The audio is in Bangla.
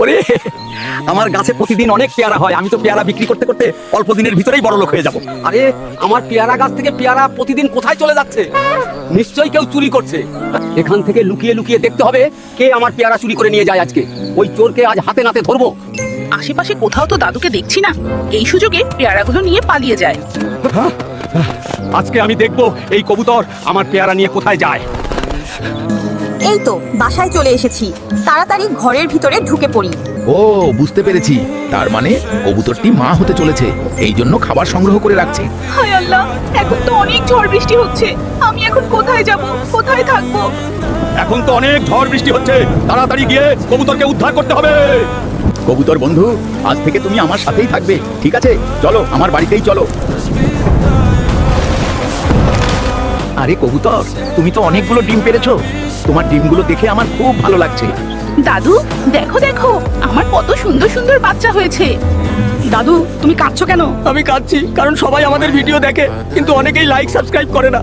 ওরে, আমার গাছে প্রতিদিন অনেক পেয়ারা হয়, আমি তো পেয়ারা বিক্রি করতে করতে অল্প দিনের ভিতরেই বড় লোক হয়ে যাব। আরে আমার পেয়ারা গাছ থেকে পেয়ারা প্রতিদিন কোথায় চলে যাচ্ছে? নিশ্চয়ই কেউ চুরি করছে। এখান থেকে লুকিয়ে লুকিয়ে দেখতে হবে কে আমার পেয়ারা চুরি করে নিয়ে যায় আজকে। ওই চোরকে আজ হাতে নাতে ধরবো। আশেপাশে কোথাও তো দাদুকে দেখছি না, এই সুযোগে পেয়ারাগুলো নিয়ে পালিয়ে যায়। আজকে আমি দেখবো এই কবুতর আমার পেয়ারা নিয়ে কোথায় যায়। এই তো বাসায় চলে এসেছি, তাড়াতাড়ি ঘরের ভিতরে ঢুকে পড়ি। ও বুঝতে পেরেছি, তার মানে কবুতরটি মা হতে চলেছে, এই জন্য খাবার সংগ্রহ করে রাখছে। হায় আল্লাহ, এখন তো অনেক ঝড় বৃষ্টি হচ্ছে, আমি এখন কোথায় যাব, কোথায় থাকবো? এখন তো অনেক ঝড় বৃষ্টি হচ্ছে, তাড়াতাড়ি গিয়ে কবুতরকে উদ্ধার করতে হবে। কবুতর বন্ধু, আজ থেকে তুমি আমার সাথেই থাকবে, ঠিক আছে? চলো আমার বাড়িতেই চলো। আরে কবুতর, তুমি তো অনেকগুলো ডিম পেড়েছো, তোমার ডিমগুলো দেখে আমার খুব ভালো লাগছে। দাদু দেখো দেখো, আমার কত সুন্দর সুন্দর বাচ্চা হয়েছে। দাদু তুমি কাঁদছো কেন? আমি কাঁদছি কারণ সবাই আমাদের ভিডিও দেখে কিন্তু অনেকেই লাইক সাবস্ক্রাইব করে না।